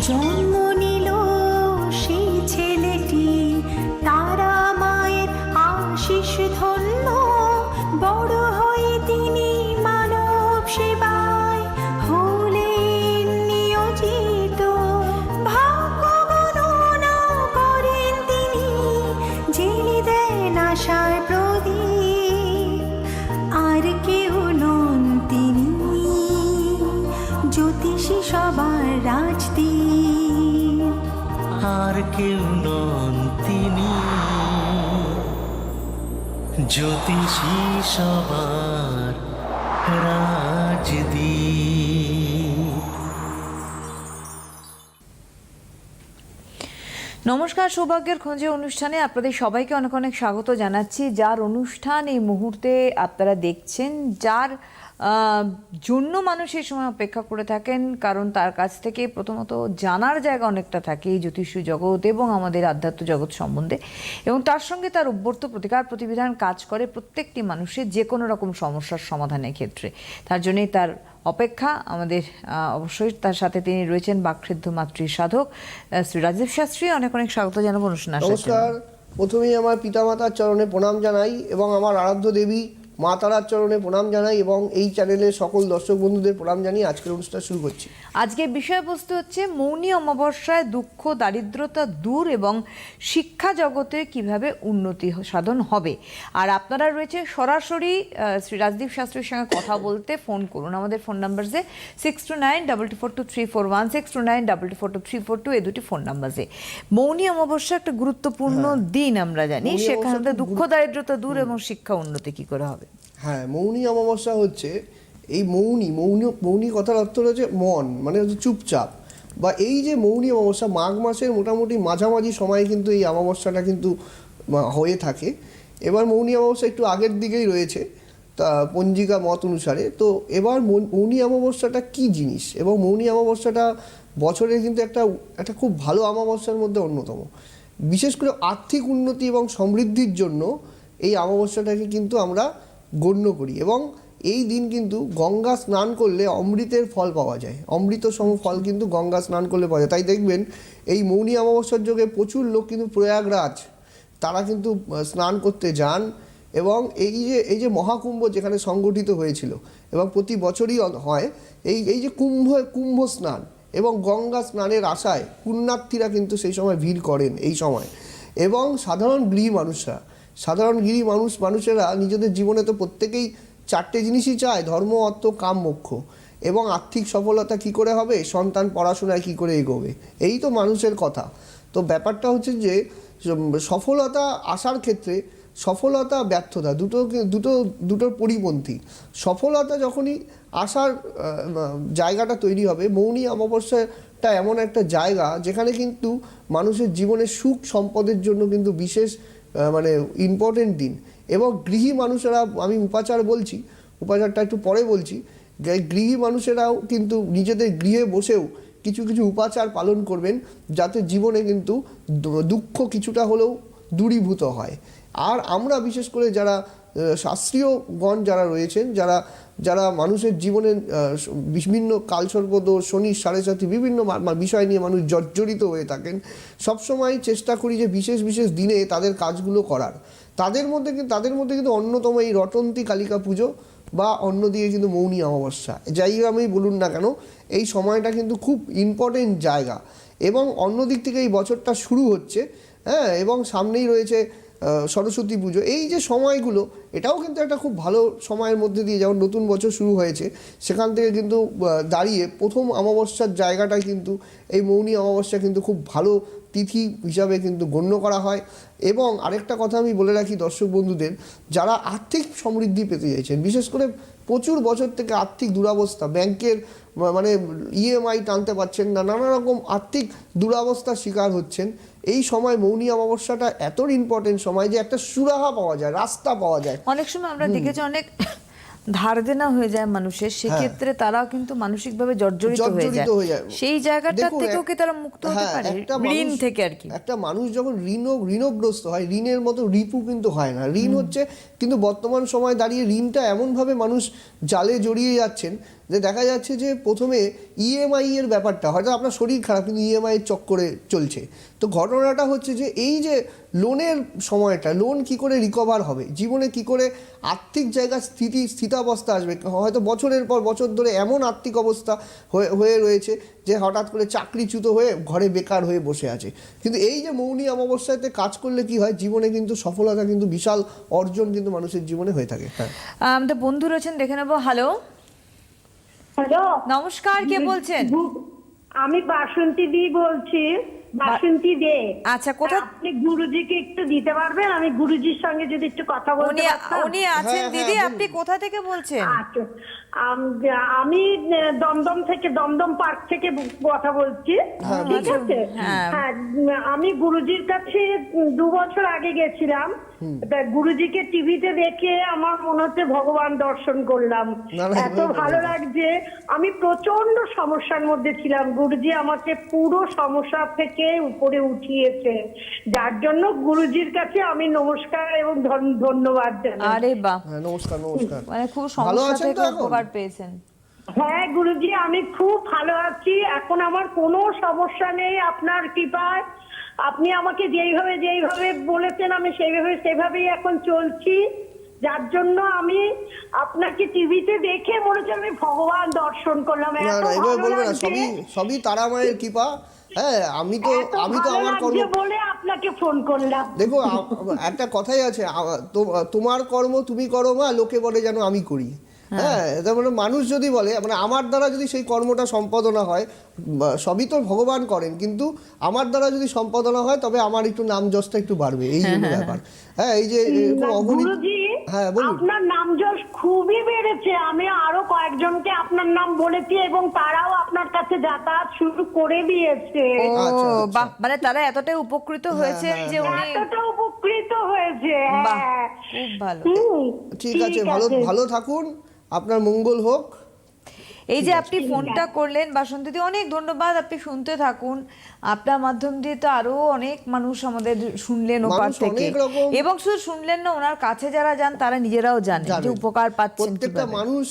জন্ম নিল সেই ছেলেটি, তারা মায়ের আশিস ধন্য, বড় হয়ে তিনি মানব সেবায় হলেন নিয়োজিত। ভাগ্য গণনা করেন তিনি, জেলে দেন আশার প্রদীপ। আর কেউ নন তিনি, জ্যোতিষী সবার রাজদীপ। আর কেউ নন তিনি, জ্যোতিষী সবার রাজদীপ। নমস্কার, সৌভাগ্যের খোঁজে অনুষ্ঠানে আপনাদের সবাইকে অনেক অনেক স্বাগত জানাচ্ছি। যার অনুষ্ঠান এই মুহূর্তে আপনারা দেখছেন, যার জন্য মানুষ এই সময় অপেক্ষা করে থাকেন, কারণ তার কাছ থেকে প্রথমত জানার জায়গা অনেকটা থাকে এই জ্যোতিষ জগৎ এবং আমাদের আধ্যাত্ম জগৎ সম্বন্ধে, এবং তার সঙ্গে তার অভ্যর্থ প্রতিকার প্রতিবিধান কাজ করে প্রত্যেকটি মানুষের যে কোনো রকম সমস্যার সমাধানের ক্ষেত্রে। তার জন্যই তার অপেক্ষা আমাদের। অবশ্যই তার সাথে তিনি রয়েছেন বাকৃদ্ধ মাতৃ সাধক শ্রী রাজীব শাস্ত্রী। অনেক অনেক স্বাগত জানাবো অনুষ্ঠানে। নমস্কার। প্রথমেই আমার পিতামাতার চরণে প্রণাম জানাই এবং আমার আরাধ্য দেবী মা তারার চরণে প্রণাম জানাই এবং এই চ্যানেলের সকল দর্শক বন্ধুদের প্রণাম জানিয়ে আজকের অনুষ্ঠান শুরু করছি। আজকের বিষয়বস্তু হচ্ছে মৌনী অমাবস্যায় দুঃখ দারিদ্রতা দূর এবং শিক্ষা জগতে কিভাবে উন্নতি সাধন হবে। আর আপনারা রয়েছে সরাসরি শ্রী রাজদীপ শাস্ত্রীর সঙ্গে কথা বলতে ফোন করুন আমাদের ফোন নাম্বারসে 6292242341, 6292242342 এই দুটি ফোন নাম্বারসে। মৌনী অমাবস্যা একটা গুরুত্বপূর্ণ দিন আমরা জানি, সেখানে দুঃখ দারিদ্রতা দূর এবং শিক্ষা উন্নতি কি করে হবে। হ্যাঁ, মৌনী অমাবস্যা হচ্ছে এই মৌনী কথার অর্থ হচ্ছে মন, মানে হচ্ছে চুপচাপ, বা এই যে মৌনী অমাবস্যা মাঘ মাসের মোটামুটি মাঝামাঝি সময় কিন্তু এই অমাবস্যাটা কিন্তু হয়ে থাকে। এবার মৌনী অমাবস্যা একটু আগের দিকেই রয়েছে তা পঞ্জিকা মত অনুসারে। তো এবার মৌনী অমাবস্যাটা কী জিনিস, এবং মৌনী অমাবস্যাটা বছরে কিন্তু একটা খুব ভালো অমাবস্যার মধ্যে অন্যতম। বিশেষ করে আর্থিক উন্নতি এবং সমৃদ্ধির জন্য এই অমাবস্যাটাকে কিন্তু আমরা গণ্য করি, এবং এই দিন কিন্তু গঙ্গা স্নান করলে অমৃতের ফল পাওয়া যায়। অমৃত সম ফল কিন্তু গঙ্গা স্নান করলে পাওয়া যায়। তাই দেখবেন এই মৌনী অমাবস্যার যোগে প্রচুর লোক কিন্তু প্রয়াগরাজ তারা কিন্তু স্নান করতে যান, এবং এই যে মহাকুম্ভ যেখানে সংগঠিত হয়েছিল এবং প্রতি বছরই হয় এই যে কুম্ভ স্নান এবং গঙ্গা স্নানের আশায় পুণ্যার্থীরা কিন্তু সেই সময় ভিড় করেন এই সময়। এবং সাধারণ গৃহী মানুষেরা নিজেদের জীবনে তো প্রত্যেকেই চারটে জিনিসই চায়: ধর্ম, অর্থ, কাম, মোক্ষ। এবং আর্থিক সফলতা কি করে হবে, সন্তান পড়াশোনায় কি করে এগোবে, এই তো মানুষের কথা। তো ব্যাপারটা হচ্ছে যে সফলতা আসার ক্ষেত্রে সফলতা ব্যর্থতা দুটোর পরিপন্থী। সফলতা যখনই আসার জায়গাটা তৈরি হবে, মৌনী অমাবস্যাটা এমন একটা জায়গা যেখানে কিন্তু মানুষের জীবনে সুখ সম্পদের জন্য কিন্তু বিশেষ মানে ইম্পর্টেন্ট দিন। এবং গৃহী মানুষেরা, আমি উপাচারটা একটু পরে বলছি, গৃহী মানুষেরাও কিন্তু নিজেদের গৃহে বসেও কিছু উপাচার পালন করবেন, যাতে জীবনে কিন্তু দুঃখ কিছুটা হলেও দূরীভূত হয়। আর আমরা বিশেষ করে যারা শাস্ত্রীয়গণ যারা রয়েছেন, যারা মানুষের জীবনে বিভিন্ন কালসর্পদোষ, শনির সাড়ে সাথী, বিভিন্ন বিষয় নিয়ে মানুষ জর্জরিত হয়ে থাকেন, সবসময় চেষ্টা করি যে বিশেষ দিনে তাদের কাজগুলো করার। তাদের মধ্যে কিন্তু অন্যতম এই রটন্তী কালিকা পুজো, বা অন্যদিকে কিন্তু মৌনী অমাবস্যা। যাই আমি বলুন না কেন, এই সময়টা কিন্তু খুব ইম্পর্টেন্ট জায়গা। এবং অন্য দিক থেকে এই বছরটা শুরু হচ্ছে, হ্যাঁ, এবং সামনেই রয়েছে সরস্বতী পুজো। এই যে সময়গুলো, এটাও কিন্তু একটা খুব ভালো সময়ের মধ্যে দিয়ে, যেমন নতুন বছর শুরু হয়েছে, সেখান থেকে কিন্তু দাঁড়িয়ে প্রথম অমাবস্যার জায়গাটায় কিন্তু এই মৌনী অমাবস্যা কিন্তু খুব ভালো তিথি হিসাবে কিন্তু গণ্য করা হয়। এবং আরেকটা কথা আমি বলে রাখি দর্শক বন্ধুদের, যারা আর্থিক সমৃদ্ধি পেতে চাইছেন, বিশেষ করে প্রচুর বছর থেকে আর্থিক দুরবস্থা, ব্যাংকের মানে ইএমআই টানতে পারছেন না, নানা রকম আর্থিক দুরবস্থার শিকার হচ্ছেন, এই সময় মৌনী অমাবস্যাটা এত ইম্পর্টেন্ট সময় যে একটা সুরাহা পাওয়া যায়, রাস্তা পাওয়া যায়। অনেক সময় আমরা দেখেছি অনেক ধার দেনা হয়ে যায় মানুষের, সেক্ষেত্রে তারাও কিন্তু মানসিকভাবে জর্জরিত হয়ে যায়। সেই জায়গাটা থেকেও কি তারা মুক্ত হতে পারে ঋণ থেকে? আর কি, একটা মানুষ যখন ঋণগ্রস্ত হয়, ঋণের মতো রিপু কিন্তু হয় না। ঋণ হচ্ছে, কিন্তু বর্তমান সময় দাঁড়িয়ে ঋণটা এমনভাবে মানুষ জালে জড়িয়ে যাচ্ছেন যে দেখা যাচ্ছে যে প্রথমে ইএমআই এর ব্যাপারটা হয়তো আপনার শরীর খারাপ কিন্তু ইএমআই এর চক্করে চলছে। তো ঘটনাটা হচ্ছে যে এই যে লোনের সময়টা, লোন কি করে রিকভার হবে, জীবনে কি করে আর্থিক জায়গার স্থিতাবস্থা আসবে, হয়তো বছরের পর বছর ধরে এমন আর্থিক অবস্থা হয়ে রয়েছে যে হঠাৎ করে চাকরিচ্যুত হয়ে ঘরে বেকার হয়ে বসে আছে। কিন্তু এই যে মৌনী অমাবস্যাতে কাজ করলে কি হয়, জীবনে কিন্তু সফলতা কিন্তু বিশাল অর্জন কিন্তু মানুষের জীবনে হয়ে থাকে। হ্যাঁ, আমাদের বন্ধু রয়েছেন, দেখে নেবো। হ্যালো, হ্যালো, নমস্কার, কে বলছেন? আমি বাসন্তী দি বলছি, বাসন্তী দে। আচ্ছা, কোথা? আপনি গুরুজিকে একটু দিতে পারবেন? আমি গুরুজির সঙ্গে যদি একটু কথা বলতে পারতাম। উনি আছেন দিদি, আপনি কোথা থেকে বলছেন? আচ্ছা, আমি দমদম থেকে, দমদম পার্ক থেকে কথা বলছি। ঠিক আছে। হ্যাঁ, আমি গুরুজির কাছে 2 বছর আগে গেছিলাম। তা গুরুজিকে টিভিতে দেখে আমার মনে হচ্ছে ভগবান দর্শন করলাম, এত ভালো লাগছে। আমি প্রচন্ড সমস্যার মধ্যে ছিলাম, গুরুজি আমাকে পুরো সমস্যা থেকে উপরে উঠিয়েছে, যার জন্য গুরুজির কাছে আমি নমস্কার এবং ধন্যবাদ জানাই। আরে বাহ, নমস্কার নমস্কার। মানে খুব সমস্যা থেকে উপকার পেয়েছেন। হ্যাঁ গুরুজি, আমি খুব ভালো আছি, এখন আমার কোনো সমস্যা নেই আপনার কৃপায়। আপনি আমাকে যেইভাবে বলেছেন আমি সেভাবেই এখন চলছি, যার জন্য আমি আপনাকে টিভিতে দেখে মনে হচ্ছে আমি ভগবান দর্শন করলাম। না এত না, এভাবে ভালো বলবে না, লাগছে, সবই তারা মায়ের কৃপা। হ্যাঁ, আমি তো এত আমার ভালো কর্ম, লাগছে বলে আপনাকে ফোন করলাম। দেখো একটা কথাই আছে, তোমার কর্ম তুমি করো মা, লোকে বলে যেন আমি করি। হ্যাঁ, তার মানে মানুষ যদি বলে, মানে আমার দ্বারা যদি সেই কর্মটা সম্পাদনা হয়, সবই তো ভগবান করেন, কিন্তু আমার দ্বারা যদি সম্পাদনা হয় তবে আমার একটু নাম যশটা একটু বাড়বে, এই জন্য ব্যাপার। হ্যাঁ, এই যে গুরুজি, হ্যাঁ বলুন। আপনার নাম যশ খুবই বেড়েছে, আমি আরো কয়েকজনকে আপনার নাম বলেছি এবং তারাও আপনার কাছে যাতায়াত শুরু করে দিয়েছে। ও আচ্ছা, বাহ, মানে তারা এতটাই উপকৃত হয়েছে যে উনি এতটা উপকৃত হয়েছে। বাহ, হ্যাঁ। খুব ভালো। ঠিক আছে, ভালো থাকুন, আপনার মঙ্গল হোক। এই যে আপনি ফোনটা করলেন বাসন্তীদি, অনেক ধন্যবাদ। আপনি শুনতে থাকুন, আপনার মাধ্যম দিয়ে তো আরো অনেক মানুষ আমাদের শুনলেন ওপার থেকে, এবং শুধু শুনলেন না, ওনার কাছে যারা যান তারা নিজেরাও জানেন যে উপকার পাচ্ছেন। প্রত্যেকটা মানুষ,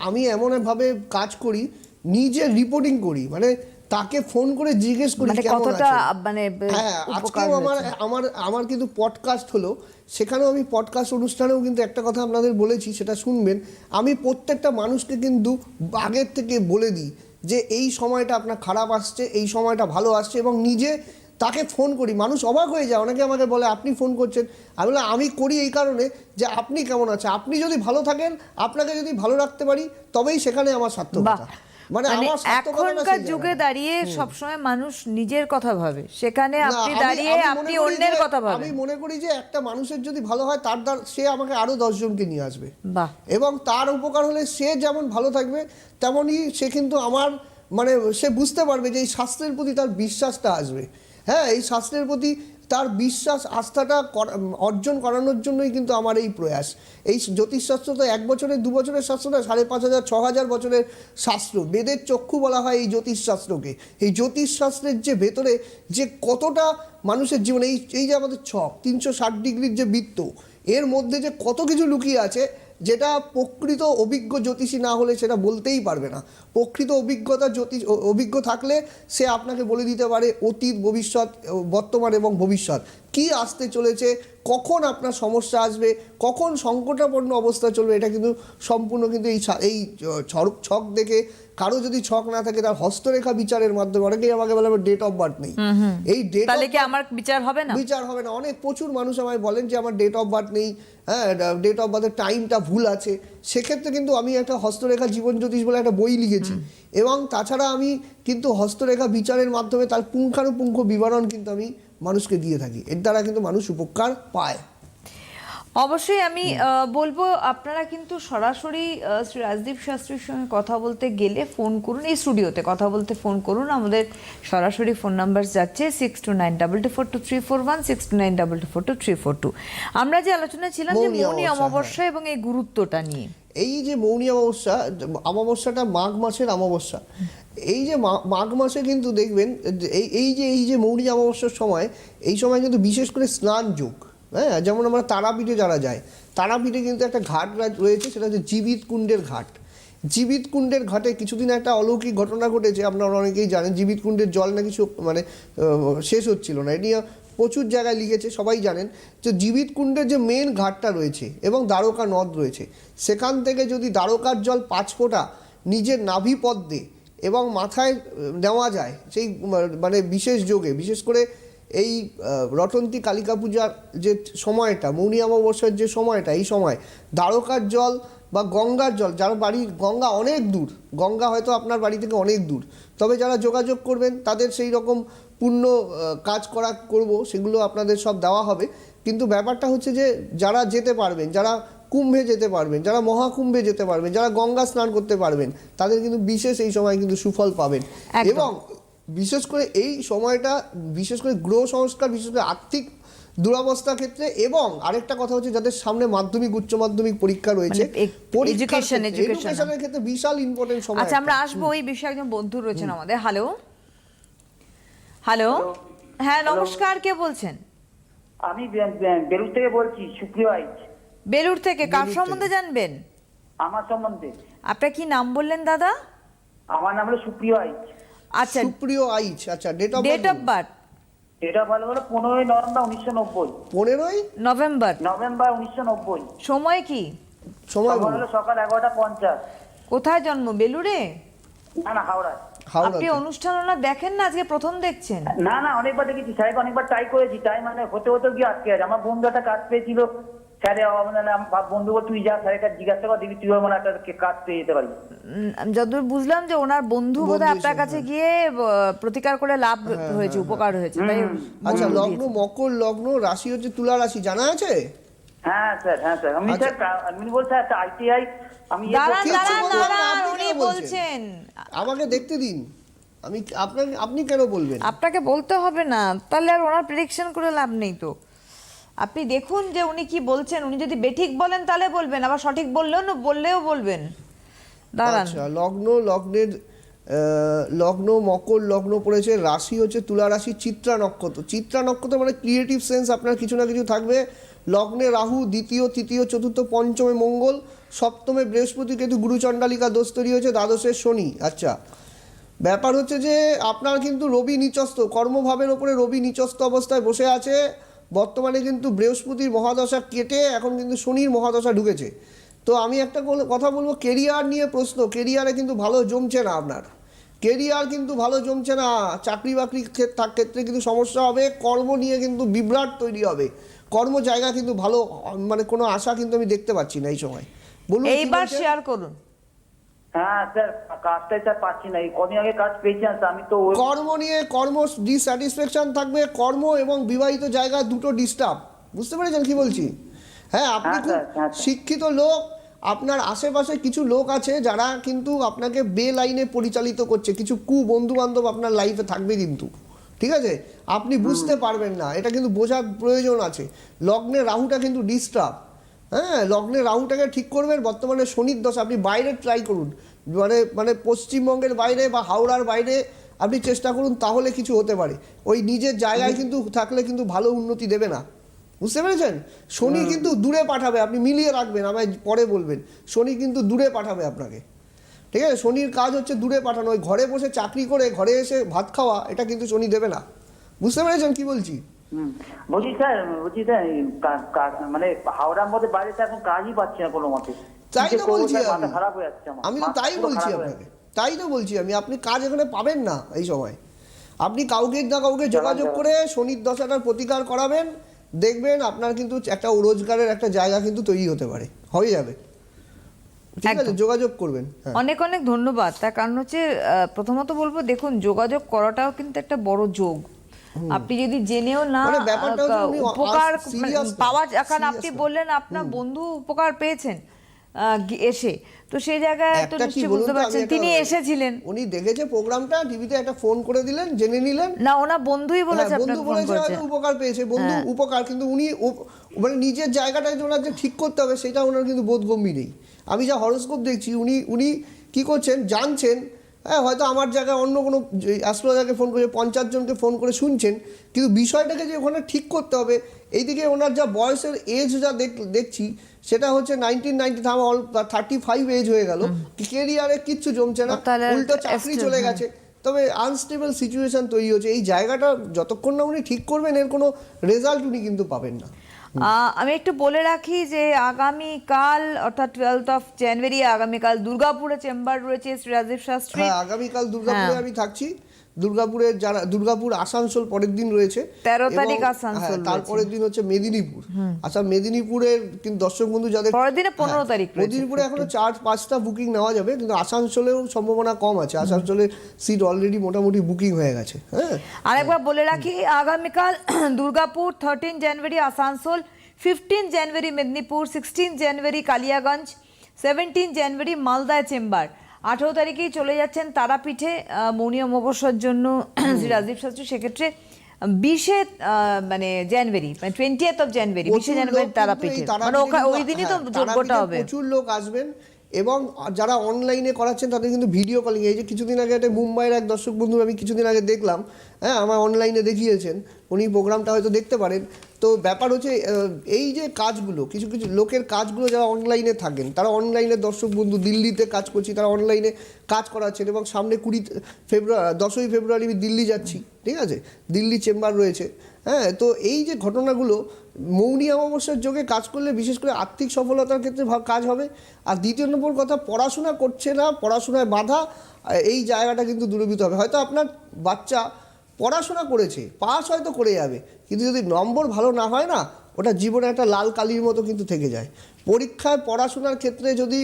আমি এমন ভাবে কাজ করি, নিজে রিপোর্টিং করি, মানে তাকে ফোন করে জিজ্ঞেস করি কেমন কতটা আছে। মানে হ্যাঁ, আজকেও আমার কিন্তু পডকাস্ট হলো, সেখানেও আমি পডকাস্ট অনুষ্ঠানেও কিন্তু একটা কথা আপনাদের বলেছি, সেটা শুনবেন। আমি প্রত্যেকটা মানুষকে কিন্তু আগের থেকে বলে দিই যে এই সময়টা আপনার খারাপ আসছে, এই সময়টা ভালো আসছে, এবং নিজে তাকে ফোন করি। মানুষ অবাক হয়ে যায়, অনেকে আমাকে বলে আপনি ফোন করছেন। আমি বললাম আমি করি এই কারণে যে আপনি কেমন আছেন, আপনি যদি ভালো থাকেন, আপনাকে যদি ভালো রাখতে পারি, তবেই সেখানে আমার সার্থকতা। মানে এখনকার যুগে দাঁড়িয়ে সবসময় মানুষ নিজের কথা ভাবে, সেখানে আপনি দাঁড়িয়ে আপনি অন্যের কথা ভাবেন। আমি মনে করি যে একটা মানুষের যদি ভালো হয়, তার দ্বারা সে আমাকে আরো 10 জনকে নিয়ে আসবে, বাহ, এবং তার উপকার হলে সে যেমন ভালো থাকবে, তেমনই সে কিন্তু আমার মানে সে বুঝতে পারবে যে এই শাস্ত্রের প্রতি তার বিশ্বাসটা আসবে। হ্যাঁ, এই শাস্ত্রের প্রতি তার বিশ্বাস, আস্থাটা অর্জন করানোর জন্যই কিন্তু আমার এই প্রয়াস। এই জ্যোতিষশাস্ত্র তো 1 বছরের 2 বছরের শাস্ত্র না, 5,500 6,000 বছরের শাস্ত্র। বেদের চক্ষু বলা হয় এই জ্যোতিষশাস্ত্রকে। এই জ্যোতিষশাস্ত্রের যে ভেতরে যে কতটা মানুষের জীবনে, এই যে আমাদের ছক 360 ডিগ্রির যে বৃত্ত, এর মধ্যে যে কত কিছু লুকিয়ে আছে, যেটা প্রকৃত অভিজ্ঞ জ্যোতিষী না হলে সেটা বলতেই পারবে না। প্রকৃত অভিজ্ঞ থাকলে সে আপনাকে বলে দিতে পারে অতীত, ভবিষ্যৎ, বর্তমান এবং ভবিষ্যৎ কি আসতে চলেছে, কখন আপনার সমস্যা আসবে, কখন সংকটাপন্ন অবস্থা চলবে। এটা কিন্তু সম্পূর্ণ কিন্তু এই ছক দেখে, কারো যদি ছক না থাকে তার হস্তরেখা বিচারের মাধ্যমে। অনেকেই আমাকে বলে আমার ডেট অফ বার্থ নেই, এই ডেট তাহলে কি আমার বিচার হবে না? বিচার হবে না। প্রচুর মানুষ আমায় বলেন যে আমার ডেট অফ বার্থ নেই, হ্যাঁ, ডেট অফ বার্থের টাইমটা ভুল আছে। সেক্ষেত্রে কিন্তু আমি একটা হস্তরেখা জীবন জ্যোতিষ বলে একটা বই লিখেছি, এবং তাছাড়া আমি কিন্তু হস্তরেখা বিচারের মাধ্যমে তার পুঙ্খানুপুঙ্খ বিবরণ কিন্তু আমি মানুষকে দিয়ে থাকি। এর দ্বারা কিন্তু মানুষ উপকার পায়। অবশ্যই আমি বলবো আপনারা কিন্তু সরাসরি শ্রী রাজদীপ শাস্ত্রীর সঙ্গে কথা বলতে গেলে ফোন করুন, এই স্টুডিওতে কথা বলতে ফোন করুন। আমাদের সরাসরি ফোন নাম্বার যাচ্ছে 6292422341, 6292422342। আমরা যে আলোচনা ছিলাম যে মৌনী অমাবস্যা এবং এই গুরুত্বটা নিয়ে, এই যে মৌনী অমাবস্যাটা মাঘ মাসের অমাবস্যা। এই যে মাঘ মাসে কিন্তু দেখবেন এই যে মৌনী অমাবস্যার সময়, এই সময় কিন্তু বিশেষ করে স্নান যোগ। হ্যাঁ, যেমন আমরা তারাপীঠে যারা যায়, তারাপীঠে কিন্তু একটা ঘাট রয়েছে, সেটা হচ্ছে জীবিত কুণ্ডের ঘাট। জীবিত কুণ্ডের ঘাটে কিছুদিন একটা অলৌকিক ঘটনা ঘটেছে, আপনারা অনেকেই জানেন। জীবিত কুণ্ডের জল নাকি মানে শেষ হচ্ছিল না, এ নিয়ে প্রচুর জায়গায় লিখেছে, সবাই জানেন। যে জীবিত কুণ্ডের যে মেন ঘাটটা রয়েছে এবং দ্বারকা নদ রয়েছে, সেখান থেকে যদি দ্বারকার জল 5 ফোঁটা নিজের নাভিপদ্মে এবং মাথায় নেওয়া যায়, সেই মানে বিশেষ যোগে, বিশেষ করে এই রটন্তী কালিকা পূজার যে সময়টা, মৌনী অমাবস্যার যে সময়টা, এই সময় দ্বারকার জল বা গঙ্গার জল, যার বাড়ি গঙ্গা অনেক দূর, গঙ্গা হয়তো আপনার বাড়ি থেকে অনেক দূর, তবে যারা যোগাযোগ করবেন তাদের সেই রকম পূর্ণ কাজ করব, সেগুলো আপনাদের সব দেওয়া হবে। কিন্তু ব্যাপারটা হচ্ছে যে যারা যেতে পারবেন, যারা কুম্ভে যেতে পারবেন, যারা মহাকুম্ভে যেতে পারবেন, যারা গঙ্গা স্নান করতে পারবেন, তাদের কিন্তু বিশেষ এই সময় কিন্তু সুফল পাবেন। এবং বিশেষ করে এই সময়টা, বিশেষ করে গ্রহ সংস্কার, বিশেষ করে আর্থিক দুরবস্থার ক্ষেত্রে, এবং আরেকটা কথা হচ্ছে যাদের সামনে মাধ্যমিক উচ্চ মাধ্যমিক পরীক্ষা রয়েছে, এডুকেশনের ক্ষেত্রে বিশাল ইম্পর্টেন্ট সময়। আচ্ছা, আমরা আসবো এই বিষয়ে। একজন বন্ধু রয়েছেন আমাদের। হ্যালো হ্যালো, হ্যাঁ নমস্কার, কে বলছেন? আমি বেলুর থেকে বলছি, সুপ্রিয় আইচ। বেলুর থেকে? কার সম্বন্ধে জানবেন? আমার সম্বন্ধে। আপনার কি নাম বললেন দাদা? আমার নাম হলো সুপ্রিয় আইচ। আচ্ছা, সুপ্রিয় আইচ। আচ্ছা, ডেট অফ বার্থ? এটা ভালো হলো 15 নভেম্বর 1990। 15 নভেম্বর 1990। সময় কি? সময় হলো সকাল 11:50। কোথায় জন্ম? বেলুরে? না, হাওড়ায়। আপনি অনুষ্ঠান দেখেন না, আজকে প্রথম দেখছেন? না, অনেকবার দেখেছি সাহেব, অনেকবার ট্রাই করেছি, তাই মানে হতে গিয়ে আটকে আছে। আমার বন্ধু একটা কাজ পেয়েছিল, স্যারে বন্ধু তুই যা স্যারের কাছে জিজ্ঞাসা কর, দেখবি তুইও মানে একটা কাজ পেয়ে যেতে পারবি। যতদূর বুঝলাম যে ওনার বন্ধু বোধহয় আপনার কাছে গিয়ে প্রতিকার করে লাভ হয়েছে, উপকার হয়েছে, তাই? আচ্ছা, লগ্ন মকর লগ্ন, রাশি হচ্ছে তুলা রাশি, জানা আছে? হ্যাঁ স্যার, আমি স্যার আমি বলছি একটা আইটিআই আমি উনি বলছেন। আমাকে দেখতে দিন, আমি আপনি কেন বলবেন? আপনাকে বলতে হবে না, তাহলে আর ওনার প্রেডিকশন করে লাভ নেই তো। আপনি দেখুন যে উনি কি বলছেন, উনি যদি বেঠিক বলেন তাহলে বলবেন, আবার সঠিক বললেও বলবেন। দাঁড়ান। আচ্ছা, লগ্ন মকর লগ্ন পড়েছে, রাশি হচ্ছে তুলা রাশি, চিত্রা নক্ষত্র। চিত্রা নক্ষত্র মানে ক্রিয়েটিভ সেন্স আপনার কিছু না কিছু থাকবে। লগ্নে রাহু, দ্বিতীয় তৃতীয় চতুর্থ পঞ্চমে মঙ্গল, সপ্তমে বৃহস্পতি কেতু, গুরুচণ্ডালিকা দোষ তৈরি হয়েছে, দ্বাদশে শনি। আচ্ছা, ব্যাপার হচ্ছে যে আপনার কিন্তু রবি নিচস্থ, কর্মভাবের ওপরে রবি নিচস্থ অবস্থায় বসে আছে। বর্তমানে কিন্তু বৃহস্পতির মহাদশা কেটে এখন কিন্তু শনির মহাদশা ঢুকেছে। তো আমি একটা কথা বলবো, কেরিয়ার নিয়ে প্রশ্ন, কেরিয়ারে কিন্তু ভালো জমছে না আপনার, কেরিয়ার কিন্তু ভালো জমছে না, চাকরি বাকরি ক্ষেত্রে কিন্তু সমস্যা হবে, কর্ম নিয়ে কিন্তু বিভ্রাট তৈরি হবে, কর্ম জায়গা কিন্তু ভালো মানে কোনো আশা কিন্তু আমি দেখতে পাচ্ছি না এই সময়। বলুন, এইবার শেয়ার করুন। হ্যাঁ স্যার, কাজটাই স্যার পাচ্ছি না, এই কদিন আগে কাজ পেয়েছিলাম, আমি তো কর্ম নিয়ে ডিসস্যাটিসফ্যাকশন থাকবে, কর্ম এবং বিবাহিত জায়গা দুটো ডিস্টার্ব, বুঝতে পেরেছেন কি বলছি? হ্যাঁ, আপনি খুব শিক্ষিত লোক, আপনার আশেপাশে কিছু লোক আছে যারা কিন্তু আপনাকে লাইনে পরিচালিত করছে, কিছু বন্ধু বান্ধব আপনার লাইফে থাকবে কিন্তু, ঠিক আছে? আপনি বুঝতে পারবেন না, এটা কিন্তু বোঝার প্রয়োজন আছে। লগ্নে রাহুটা কিন্তু ডিস্টার্ব, হ্যাঁ, লগ্নে রাহুটাকে ঠিক করবেন। বর্তমানে শনির দশা, আপনি বাইরে ট্রাই করুন, মানে পশ্চিমবঙ্গের বাইরে বা হাওড়ার বাইরে আপনি চেষ্টা করুন, তাহলে কিছু হতে পারে। ওই নিজের জায়গায় কিন্তু থাকলে কিন্তু ভালো উন্নতি দেবে না, বুঝতে পেরেছেন? শনি কিন্তু দূরে পাঠাবে, আপনি মিলিয়ে রাখবেন, আমায় পরে বলবেন। শনি কিন্তু দূরে পাঠাবে আপনাকে, ঠিক আছে? শনির কাজ হচ্ছে দূরে পাঠানো, ওই ঘরে বসে চাকরি করে ঘরে এসে ভাত খাওয়া, এটা কিন্তু শনি দেবে না, বুঝতে পেরেছেন কি বলছি? বলছি স্যার মানে হাওড়ার মধ্যে বাইরে এখন কাজই পাচ্ছি না কোনো মতে, তাই তো বলছি খারাপ হয়ে যাচ্ছে, আমি তো তাই বলছি আপনাকে, তাই তো বলছি আমি, আপনি কাজ এখানে পাবেন না এই সময়। আপনি কাউকে না কাউকে যোগাযোগ করে শনির দশাটার প্রতিকার করাবেন, দেখবেন আপনার কিন্তু একটা রোজগারের একটা জায়গা কিন্তু তৈরি হতে পারে, হয়ে যাবে, ঠিক আছে? যোগাযোগ করবেন। অনেক অনেক ধন্যবাদ। তার কারণ হচ্ছে প্রথমত বলবো, দেখুন যোগাযোগ করাটাও কিন্তু একটা বড় যোগ। আপনি যদি জেনেও না উপকার পাওয়া, কারণ আপনি বললেন আপনার বন্ধু উপকার পেয়েছেন এসে, তো সেই জায়গায় তো নিশ্চয়ই বুঝতে পারছেন তিনি এসেছিলেন, উনি দেখেছে প্রোগ্রামটা টিভিতে, একটা ফোন করে দিলেন, জেনে নিলেন। না, ওনার বন্ধুই বলেছে বন্ধু বলেছে উপকার পেয়েছে, বন্ধু উপকার, কিন্তু উনি মানে নিজের জায়গাটা ওনার যে ঠিক করতে হবে সেটা ওনার কিন্তু বোধগম্য নেই। আমি যা হরোস্কোপ দেখছি, উনি কি করছেন জানছেন, হ্যাঁ, হয়তো আমার জায়গায় অন্য কোনো অ্যাস্ট্রোলজারকে ফোন করে 50 জনকে ফোন করে শুনছেন, কিন্তু বিষয়টাকে যে ওখানে ঠিক করতে হবে, এইদিকে ওনার যা বয়সের এজ যা দেখছি, সেটা হচ্ছে 1990, আমার 35 এজ হয়ে গেল, কেরিয়ারে কিচ্ছু জমছে না, তাহলে উল্টো চাকরি extra, চলে গেছে, তবে আনস্টেবল সিচুয়েশন তৈরি হচ্ছে। এই জায়গাটা যতক্ষণ না উনি ঠিক করবেন এর কোনো রেজাল্ট উনি কিন্তু পাবেন না। আমি একটু বলে রাখি যে আগামীকাল অর্থাৎ 12th অফ জানুয়ারি আগামীকাল দুর্গাপুরে চেম্বার রয়েছে শ্রী রাজীব শাস্ত্রী। হ্যাঁ, আগামীকাল দুর্গাপুরে আমি থাকছি। দুর্গাপুরের যারা দুর্গাপুর আসানসোল পরের দিন রয়েছে, 13 এবং তারিখ আসানসোল রয়েছে। তারপরের দিন হচ্ছে মেদিনীপুর। আচ্ছা, মেদিনীপুরের কিন্তু দর্শক বন্ধু যাদের পরের দিনে 15 তারিখ রয়েছে। মেদিনীপুরে এখনো 4-5টা বুকিং নেওয়া যাবে, কিন্তু আসানসোলেও সম্ভাবনা কম আছে। আসানসোলের সিট অলরেডি মোটামুটি বুকিং হয়ে গেছে। হ্যাঁ, আরেকবার বলে রাখি আগামীকাল দুর্গাপুর, 13 জানুয়ারি আসানসোল, 15 জানুয়ারি মেদিনীপুর, 16 জানুয়ারি কালিয়াগঞ্জ, 17 জানুয়ারি মালদায় চেম্বার। 18 তারিখেই চলে যাচ্ছেন তারাপীঠে মৌনী অমাবস্যার জন্য শ্রী রাজীব শাস্ত্রী। সেক্ষেত্রে 20 মানে জানুয়ারি, মানে 20th অফ জানুয়ারি, 20 জানুয়ারি তারাপীঠে, মানে ওই দিনই তো যোগ্যটা হবে। প্রচুর লোক আসবেন, এবং যারা অনলাইনে করাচ্ছেন তাদের কিন্তু ভিডিও কলিং। এই যে কিছুদিন আগে একটা মুম্বাইয়ের এক দর্শক বন্ধু আমি কিছুদিন আগে দেখলাম, হ্যাঁ, আমার অনলাইনে দেখিয়েছেন, উনি প্রোগ্রামটা হয়তো দেখতে পারেন। তো ব্যাপার হচ্ছে এই যে কাজগুলো, কিছু কিছু লোকের কাজগুলো যারা অনলাইনে থাকেন, তারা অনলাইনে দর্শক বন্ধু দিল্লিতে কাজ করছি, তারা অনলাইনে কাজ করাচ্ছেন, এবং সামনে 10ই ফেব্রুয়ারি আমি দিল্লি যাচ্ছি, ঠিক আছে, দিল্লি চেম্বার রয়েছে। হ্যাঁ, তো এই যে ঘটনাগুলো মৌনী অমাবস্যার যোগে কাজ করলে বিশেষ করে আর্থিক সফলতার ক্ষেত্রে কাজ হবে। আর দ্বিতীয় নম্বর কথা, পড়াশোনা করছে না, পড়াশোনায় বাধা, এই জায়গাটা কিন্তু দূরীভূত হবে। হয়তো আপনার বাচ্চা পড়াশোনা করেছে, পাস হয়তো করে যাবে, কিন্তু যদি নম্বর ভালো না হয় না, ওটা জীবনে একটা লাল কালির মতো কিন্তু থেকে যায়। পরীক্ষায় পড়াশোনার ক্ষেত্রে যদি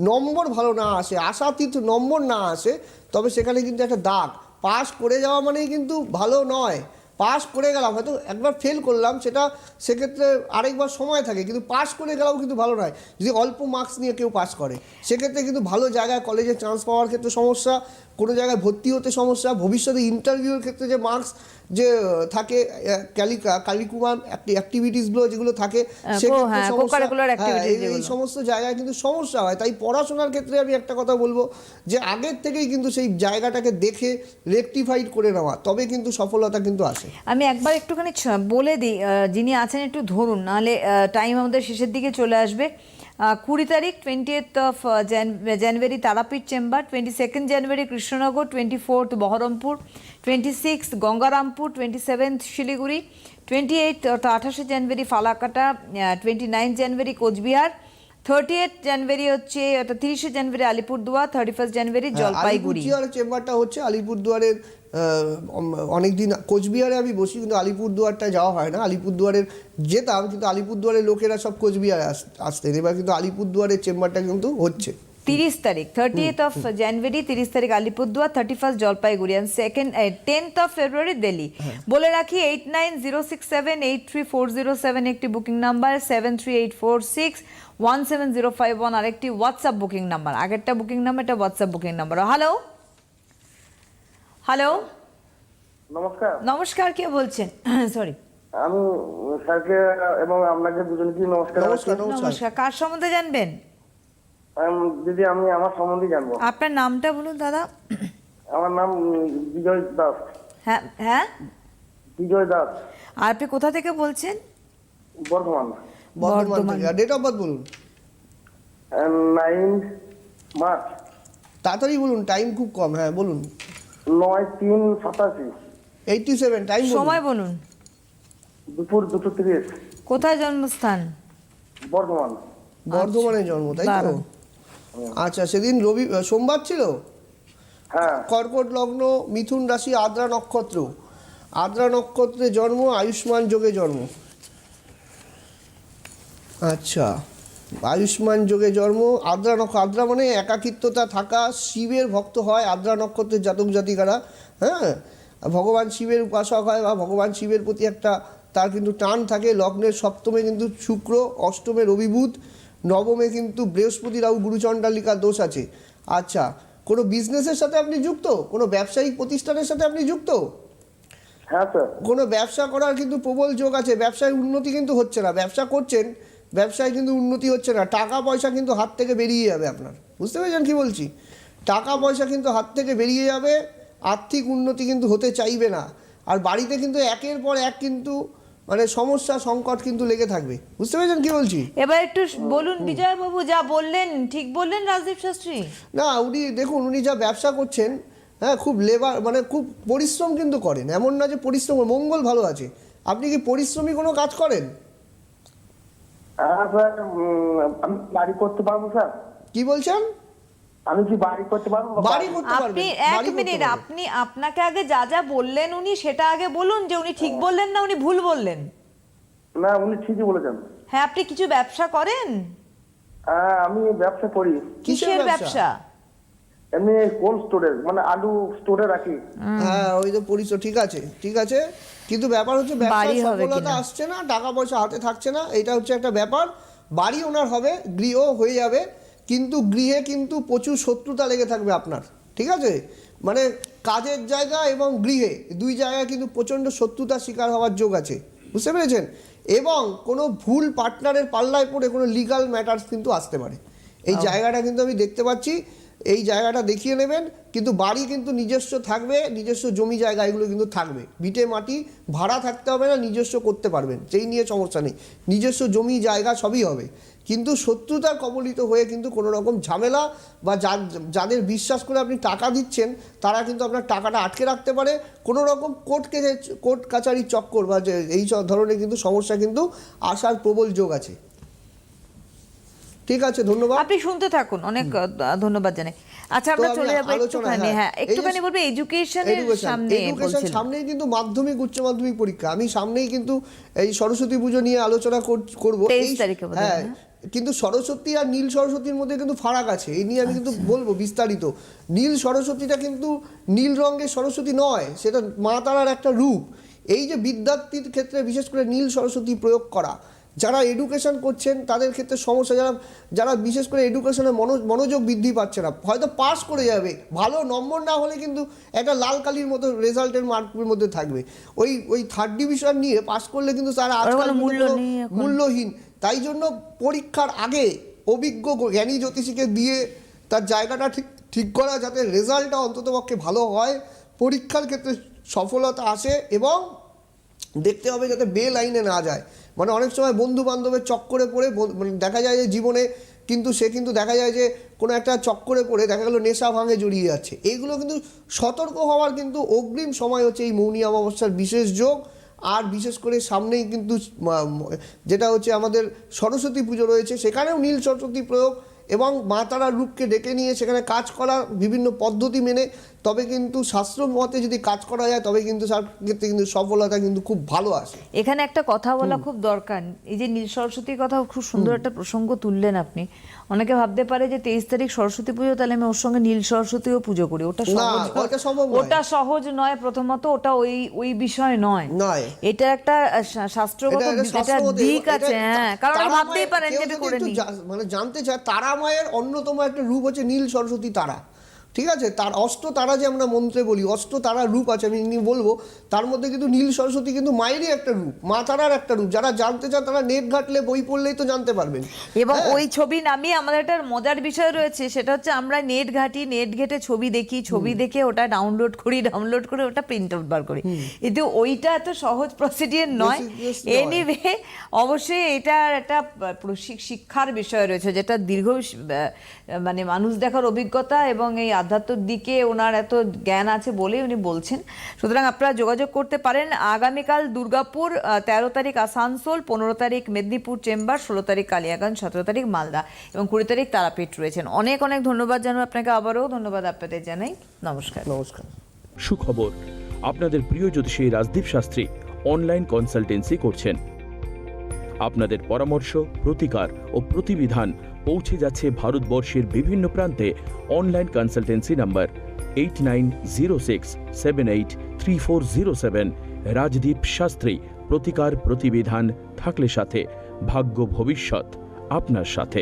নম্বর ভালো না আসে, আশাতীত নম্বর না আসে, তবে সেখানে কিন্তু একটা দাগ। পাস করে যাওয়া মানেই কিন্তু ভালো নয়। পাস করে গেলাম, হয়তো একবার ফেল করলাম, সেক্ষেত্রে আরেকবার সময় থাকে, কিন্তু পাস করে গেলেও কিন্তু ভালো নয়। যদি অল্প মার্কস নিয়ে কেউ পাস করে, সেক্ষেত্রে কিন্তু ভালো জায়গায় কলেজে চান্স পাওয়ার ক্ষেত্রে সমস্যা, কোনো জায়গায় ভর্তি হতে সমস্যা, ভবিষ্যতে ইন্টারভিউর ক্ষেত্রে যে মার্কস যে থাকে, কারিকুলাম অ্যাক্টিভিটিসগুলো যেগুলো থাকে, সেক্ষেত্রে সমস্যা, এই সমস্ত জায়গায় কিন্তু সমস্যা হয়। তাই পড়াশোনার ক্ষেত্রে আমি একটা কথা বলবো, যে আগের থেকেই কিন্তু সেই জায়গাটাকে দেখে রেকটিফাইড করে নেওয়া, তবে কিন্তু সফলতা কিন্তু আসে। আমি একবার একটুখানি বলে দিই, যিনি আছেন একটু ধরুন, নাহলে টাইম আমাদের শেষের দিকে চলে আসবে। 20 তারিখ 20th of January Tarapith chamber, 22nd January Krishnanagar, 24th Baharampur, 26th Gangarampur, 27th Siliguri, 28 অর্থাৎ 28 জানুয়ারি ফালাকাটা, 29 জানুয়ারি কোচবিহার, 30th জানুয়ারি হচ্ছে অর্থাৎ 30 জানুয়ারি আলিপুরদুয়ার, 31 জানুয়ারি জলপাইগুড়ি। আলিপুরদুয়ারের চেম্বারটা হচ্ছে আলিপুরদুয়ারের, অনেকদিন কোচবিহারে আমি বসি, কিন্তু আলিপুরদুয়ারটা যাওয়া হয় না। আলিপুরদুয়ারের যেতাম, কিন্তু আলিপুরদুয়ারের লোকেরা সব কোচবিহারে আসতেন। এবার কিন্তু আলিপুরদুয়ারের চেম্বারটা কিন্তু হচ্ছে 30 তারিখ 30th অফ জানুয়ারি, 30 তারিখ Alipurduar, 31st Jalpaiguri, and 10th of February Delhi. বলে রাখি 8906783407 একটি বুকিং নাম্বার, 7384617051 আরেকটি হোয়াটসঅ্যাপ বুকিং নাম্বার। আগেরটা বুকিং নাম্বার, এটা WhatsApp booking number. Hello hello, নমস্কার। নমস্কার, কে বলছেন? সরি, আমি স্যারকে এবং আপনাকে দুজনকে নমস্কার। নমস্কার। কার সম্বন্ধে জানবেন? দিদি, আমি আমার সম্বন্ধে জানবো। আপনার নামটা বলুন দাদা। আমার নাম বিজয় দাস। হ্যাঁ হ্যাঁ, বিজয় দাস। আর আপনি কোথা থেকে বলছেন? Bardhaman. Bardhaman. Date of birth বলুন। 9 মার্চ। তাড়াতাড়ি বলুন, টাইম খুব কম। হ্যাঁ বলুন। 9/3/87। 87 টাইম বলুন। সময় বলুন। দুপুর 2:30। কোথায় জন্মস্থান? বর্ধমান। বর্ধমানে জন্ম, তাই তো? আচ্ছা, সেদিন সোমবার ছিল। হ্যাঁ। কর্কট লগ্ন, মিথুন রাশি, আদ্রা নক্ষত্র। আদ্রা নক্ষত্রে জন্ম, আয়ুষ্মান যোগে জন্ম। আচ্ছা, আয়ুষ্মান যোগে জন্ম, আদ্রা মানে একাকিত্বতা থাকা, শিবের ভক্ত হয় আদ্রা নক্ষত্রের জাতক জাতিকারা। হ্যাঁ, ভগবান শিবের উপাসক হয়, বা ভগবান শিবের প্রতি একটা তার কিন্তু টান থাকে। লগ্নের সপ্তমে কিন্তু শুক্র, অষ্টমে রবি বুধ, নবমে কিন্তু বৃহস্পতি রাহু গুরুচণ্ডালিকার দোষ আছে। আচ্ছা, কোনো বিজনেসের সাথে আপনি যুক্ত? কোনো ব্যবসায়িক প্রতিষ্ঠানের সাথে আপনি যুক্ত? হ্যাঁ স্যার। কোনো ব্যবসা করার কিন্তু প্রবল যোগ আছে। ব্যবসায় উন্নতি কিন্তু হচ্ছে না। ব্যবসা করছেন, ব্যবসায় কিন্তু উন্নতি হচ্ছে না। টাকা পয়সা কিন্তু হাত থেকে বেরিয়ে যাবে আপনার। বুঝতে পেরেছেন কি বলছি? টাকা পয়সা কিন্তু হাত থেকে বেরিয়ে যাবে, আর্থিক উন্নতি কিন্তু হতে চাইবে না। আর বাড়িতে কিন্তু একের পর এক কিন্তু মানে সমস্যা সংকট কিন্তু লেগে থাকবে। বুঝতে পেরেছেন কি বলছি? এবার একটু বলুন বিজয়বাবু, যা বললেন ঠিক বললেন রাজদীপ শাস্ত্রী? না, উনি দেখুন, উনি যা ব্যবসা করছেন, হ্যাঁ, খুব লেবার মানে খুব পরিশ্রম কিন্তু করেন, এমন না যে পরিশ্রম, মঙ্গল ভালো আছে। আপনি কি পরিশ্রমী কোনো কাজ করেন? হ্যাঁ স্যার, আমি বাড়ি করতে পারবো স্যার? কি বলছেন? আমি কি বাড়ি করতে পারবো? বাড়ি করতে পারবেন? আপনি এক বাড়ি করতে মিনিট, পারবেন। আপনাকে আগে যা যা বললেন উনি, সেটা আগে বলুন যে উনি ঠিক বললেন না উনি ভুল বললেন। না, উনি ঠিকই বলেছেন। হ্যাঁ, আপনি কিছু ব্যবসা করেন? হ্যাঁ, আমি ব্যবসা করি। কিসের ব্যবসা? এমনি কোল্ড স্টোরেজ, মানে আলু স্টোরে রাখি। হ্যাঁ, ওই তো পরিচয়, ঠিক আছে ঠিক আছে, কিন্তু ব্যাপার হচ্ছে ব্যবসায় বাড়ি হবে সফলতা কিনা? আসছে না, টাকা পয়সা হাতে থাকছে না, এটা হচ্ছে একটা ব্যাপার। বাড়ি ওনার হবে, গৃহ হয়ে যাবে, কিন্তু গৃহে কিন্তু প্রচুর শত্রুতা লেগে থাকবে আপনার, ঠিক আছে? মানে কাজের জায়গা এবং গৃহে দুই জায়গায় কিন্তু প্রচণ্ড শত্রুতার শিকার হওয়ার যোগ আছে, বুঝতে পেরেছেন? এবং কোনো ভুল পার্টনারের পাল্লায় পড়ে কোনো লিগাল ম্যাটার্স কিন্তু আসতে পারে। এই জায়গাটা কিন্তু আমি দেখতে পাচ্ছি, এই জায়গাটা দেখিয়ে নেবেন। কিন্তু বাড়ি কিন্তু নিজস্ব থাকবে, নিজস্ব জমি জায়গা এগুলো কিন্তু থাকবে, ভিটে মাটি ভাড়া থাকতে হবে না, নিজস্ব করতে পারবেন, সেই নিয়ে সমস্যা নেই, নিজস্ব জমি জায়গা সবই হবে। কিন্তু শত্রুতার কবলিত হয়ে কিন্তু কোনো রকম ঝামেলা বা যাদের বিশ্বাস করে আপনি টাকা দিচ্ছেন তারা কিন্তু আপনার টাকাটা আটকে রাখতে পারে, কোনো রকম কোর্ট কাছারির চক্কর বা যে এই ধরনের কিন্তু সমস্যা কিন্তু আসার প্রবল যোগ আছে। ঠিক আছে, ধন্যবাদ। আপনি শুনতে থাকুন, অনেক ধন্যবাদ জানাই। আচ্ছা, আমরা চলে যাবো একটুখানি, হ্যাঁ একটুখানি বলবো এডুকেশনের সামনে। এডুকেশন সামনেই কিন্তু মাধ্যমিক উচ্চ মাধ্যমিক পরীক্ষা, আমি সামনেই কিন্তু এই সরস্বতী পুজো নিয়ে আলোচনা করব 23 তারিখে। হ্যাঁ, কিন্তু সরস্বতী আর নীল সরস্বতীর মধ্যে কিন্তু ফারাক আছে, এই নিয়ে আমি কিন্তু বলবো বিস্তারিত। নীল সরস্বতীটা কিন্তু নীল রঙের সরস্বতী নয়, সেটা মা তারার একটা রূপ। এই যে বিদ্যার্থীর ক্ষেত্রে বিশেষ করে নীল সরস্বতী প্রয়োগ করা, যারা এডুকেশন করছেন তাদের ক্ষেত্রে সমস্যা, যারা বিশেষ করে এডুকেশনে মনোযোগ বৃদ্ধি পাচ্ছে না, হয়তো পাস করে যাবে, ভালো নম্বর না হলে কিন্তু একটা লাল কালির মতো রেজাল্টের মার্কের মধ্যে থাকবে। ওই থার্ড ডিভিশন নিয়ে পাস করলে কিন্তু তারা আজকাল মূল্যহীন। তাই জন্য পরীক্ষার আগে অভিজ্ঞ জ্ঞানী জ্যোতিষীকে দিয়ে তার জায়গাটা ঠিক করা, যাতে রেজাল্টটা অন্ততপক্ষে ভালো হয়, পরীক্ষার ক্ষেত্রে সফলতা আসে, এবং দেখতে হবে যাতে বে লাইনে না যায়। মানে অনেক সময় বন্ধু বান্ধবের চক্করে পড়ে দেখা যায় যে জীবনে কিন্তু সে কিন্তু দেখা যায় যে কোনো একটা চক্করে পড়ে দেখা গেলো নেশা ভাঙে জড়িয়ে যাচ্ছে। এইগুলো কিন্তু সতর্ক হওয়ার কিন্তু অগ্রিম সময় হচ্ছে এই মৌনী অমাবস্যার বিশেষ যোগ। আর বিশেষ করে সামনেই কিন্তু যেটা হচ্ছে আমাদের সরস্বতী পুজো রয়েছে, সেখানেও নীল সরস্বতী প্রয়োগ এবং মা তারার রূপকে ডেকে নিয়ে সেখানে কাজ করা বিভিন্ন পদ্ধতি মেনে, তবে কিন্তু শাস্ত্র মতে যদি কাজ করা যায় তবে কিন্তু তার ক্ষেত্রে কিন্তু সফলতা কিন্তু খুব ভালো আসে। এখানে একটা কথা বলা খুব দরকার, এই যে নীল সরস্বতীর কথা খুব সুন্দর একটা প্রসঙ্গ তুললেন আপনি। অনেকে ভাবতে পারে যে 23 তারিখ সরস্বতী পুজো, তাহলে আমি ওর সঙ্গে নীল সরস্বতীও পুজো করি। ওটা সহজ নয়। প্রথমত ওটা ওই বিষয় নয়, এটা একটা শাস্ত্রগত দিক আছে। হ্যাঁ, কারণ ভাবতেই পারেন যে এটা করে নি, মানে জানতে চায় তারা মায়ের অন্যতম একটা রূপ হচ্ছে নীল সরস্বতী তারা, ঠিক আছে? তার অষ্ট তারা যে আমরা মন্ত্রে বলি, অষ্ট তারা রূপ আছে, আমি বলবো তার মধ্যে কিন্তু নীল সরস্বতী কিন্তু মায়েরই একটা রূপ, মা তারার একটা রূপ। যারা জানতে চান তারা নেট ঘাটলে, বই পড়লেই তো জানতে পারবেন। এবং ওই ছবি নামিয়ে আমাদের একটা মজার বিষয় রয়েছে, সেটা হচ্ছে আমরা নেট ঘেটে ছবি দেখি, ছবি দেখে ওটা ডাউনলোড করে ওটা প্রিন্ট আউট বার করি, কিন্তু ওইটা এত সহজ প্রসিডিওর নয়। এনিওয়ে, অবশ্যই এটার একটা শিক্ষার বিষয় রয়েছে, যেটা দীর্ঘ মানে মানুষ দেখার অভিজ্ঞতা এবং এই আধ্যাত্মিক দিকে ওনার এত জ্ঞান আছে বলেই উনি বলছেন। সুতরাং আপনারা যোগাযোগ করতে পারেন। আগামীকাল দুর্গাপুর, 13 তারিখ আসানসোল, 15 তারিখ মেদিনীপুর চেম্বার, 16 তারিখ কালিয়াগঞ্জ, 17 তারিখ মালদা এবং 20 তারিখ তারাপীঠ রয়েছেন। অনেক ধন্যবাদ জানাই আপনাকে, আবারও ধন্যবাদ আপনাদের জানাই। নমস্কার। সুখবর, আপনাদের প্রিয় জ্যোতিষী রাজদীপ শাস্ত্রী অনলাইন কনসালটেন্সি করছেন। আপনাদের পরামর্শ, প্রতিকার ও প্রতিবিধান পৌঁছে যাচ্ছে ভারতবর্ষের বিভিন্ন প্রান্তে। Online consultancy number 8906783407। Rajdeep Shastri. প্রতিকার প্রতিবিধান থাকলে সাথে, ভাগ্য ভবিষ্যৎ আপনার সাথে।